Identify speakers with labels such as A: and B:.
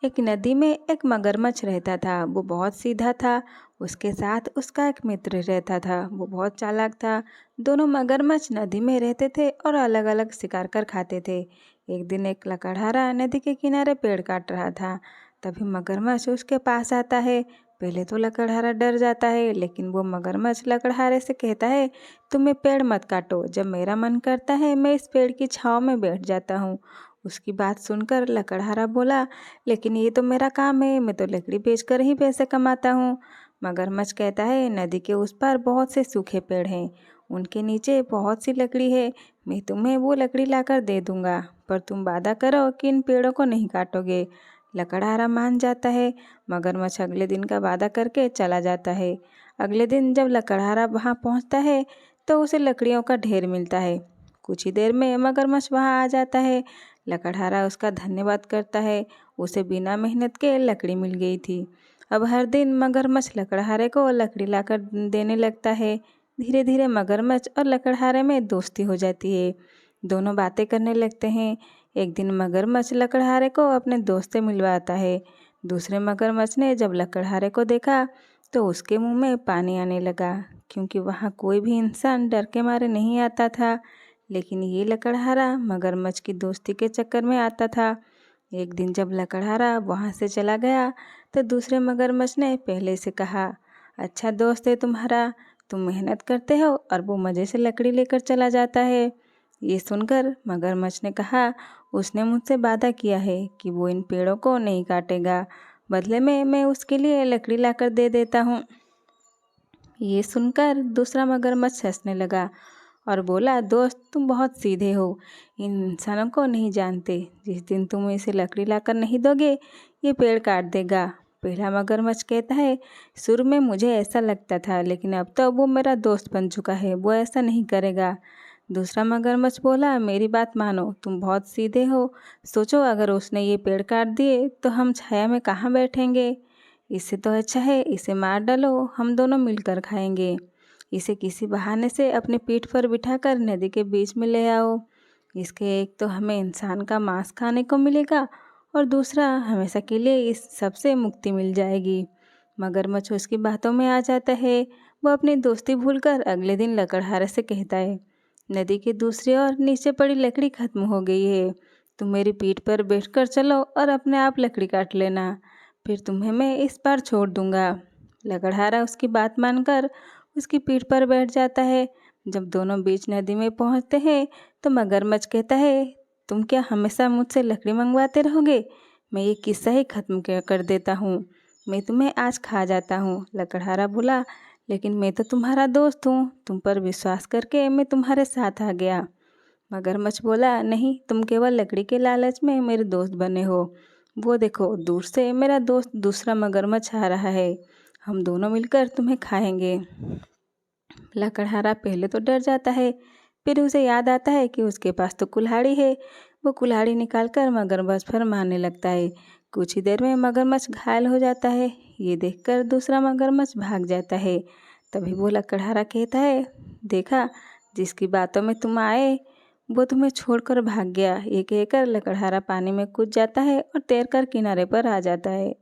A: एक नदी में एक मगरमच्छ रहता था। वो बहुत सीधा था। उसके साथ उसका एक मित्र रहता था। वो बहुत चालाक था। दोनों मगरमच्छ नदी में रहते थे और अलग अलग शिकार कर खाते थे। एक दिन एक लकड़हारा नदी के किनारे पेड़ काट रहा था। तभी मगरमच्छ उसके पास आता है। पहले तो लकड़हारा डर जाता है, लेकिन वो मगरमच्छ लकड़हारे से कहता है, तुम ये पेड़ मत काटो। जब मेरा मन करता है मैं इस पेड़ की छाँव में बैठ जाता हूँ। उसकी बात सुनकर लकड़हारा बोला, लेकिन ये तो मेरा काम है, मैं तो लकड़ी बेचकर ही पैसे कमाता हूँ। मगरमच्छ कहता है, नदी के उस पार बहुत से सूखे पेड़ हैं, उनके नीचे बहुत सी लकड़ी है। मैं तुम्हें वो लकड़ी लाकर दे दूंगा, पर तुम वादा करो कि इन पेड़ों को नहीं काटोगे। लकड़हारा मान जाता है। मगरमच्छ अगले दिन का वादा करके चला जाता है। अगले दिन जब लकड़हारा वहाँ पहुँचता है तो उसे लकड़ियों का ढेर मिलता है। कुछ ही देर में मगरमच्छ वहाँ आ जाता है। लकड़हारा उसका धन्यवाद करता है। उसे बिना मेहनत के लकड़ी मिल गई थी। अब हर दिन मगरमच्छ लकड़हारे को लकड़ी लाकर देने लगता है। धीरे धीरे मगरमच्छ और लकड़हारे में दोस्ती हो जाती है। दोनों बातें करने लगते हैं। एक दिन मगरमच्छ लकड़हारे को अपने दोस्त से मिलवाता है। दूसरे मगरमच्छ ने जब लकड़हारे को देखा तो उसके मुंह में पानी आने लगा, क्योंकि वहाँ कोई भी इंसान डर के मारे नहीं आता था। लेकिन ये लकड़हारा मगरमच्छ की दोस्ती के चक्कर में आता था। एक दिन जब लकड़हारा वहाँ से चला गया तो दूसरे मगरमच्छ ने पहले से कहा, अच्छा दोस्त है तुम्हारा, तुम मेहनत करते हो और वो मज़े से लकड़ी लेकर चला जाता है। ये सुनकर मगरमच्छ ने कहा, उसने मुझसे वादा किया है कि वो इन पेड़ों को नहीं काटेगा, बदले में मैं उसके लिए लकड़ी लाकर दे देता हूँ। ये सुनकर दूसरा मगरमच्छ हंसने लगा और बोला, दोस्त तुम बहुत सीधे हो, इन इंसानों को नहीं जानते। जिस दिन तुम इसे लकड़ी लाकर नहीं दोगे ये पेड़ काट देगा। पहला मगरमच्छ कहता है, शुरू में मुझे ऐसा लगता था, लेकिन अब तो वो मेरा दोस्त बन चुका है, वो ऐसा नहीं करेगा। दूसरा मगरमच्छ बोला, मेरी बात मानो, तुम बहुत सीधे हो। सोचो अगर उसने ये पेड़ काट दिए तो हम छाया में कहाँ बैठेंगे। इससे तो अच्छा है इसे मार डालो, हम दोनों मिलकर खाएंगे। इसे किसी बहाने से अपने पीठ पर बिठाकर नदी के बीच में ले आओ। इसके एक तो हमें इंसान का मांस खाने को मिलेगा और दूसरा हमेशा के लिए इस सब से मुक्ति मिल जाएगी। मगरमच्छ उसकी बातों में आ जाता है। वो अपनी दोस्ती भूलकर अगले दिन लकड़हारे से कहता है, नदी के दूसरी ओर नीचे पड़ी लकड़ी खत्म हो गई है। तुम मेरी पीठ पर बैठकर चलो और अपने आप लकड़ी काट लेना, फिर तुम्हें मैं इस बार छोड़ दूंगा। लकड़हारा उसकी बात मानकर उसकी पीठ पर बैठ जाता है। जब दोनों बीच नदी में पहुंचते हैं तो मगरमच्छ कहता है, तुम क्या हमेशा मुझसे लकड़ी मंगवाते रहोगे? मैं ये किस्सा ही खत्म कर देता हूँ, मैं तुम्हें आज खा जाता हूँ। लकड़हारा बोला, लेकिन मैं तो तुम्हारा दोस्त हूँ, तुम पर विश्वास करके मैं तुम्हारे साथ आ गया। मगरमच्छ बोला, नहीं, तुम केवल लकड़ी के लालच में मेरे दोस्त बने हो। वो देखो दूर से मेरा दोस्त दूसरा मगरमच्छ आ रहा है, हम दोनों मिलकर तुम्हें खाएंगे। लकड़हारा पहले तो डर जाता है, फिर उसे याद आता है कि उसके पास तो कुल्हाड़ी है। वो कुल्हाड़ी निकालकर मगरमच्छ पर मारने लगता है। कुछ ही देर में मगरमच्छ घायल हो जाता है। ये देखकर दूसरा मगरमच्छ भाग जाता है। तभी वो लकड़हारा कहता है, देखा, जिसकी बातों में तुम आए वो तुम्हें छोड़कर भाग गया। ये कहकर लकड़हारा पानी में कूद जाता है और तैरकर किनारे पर आ जाता है।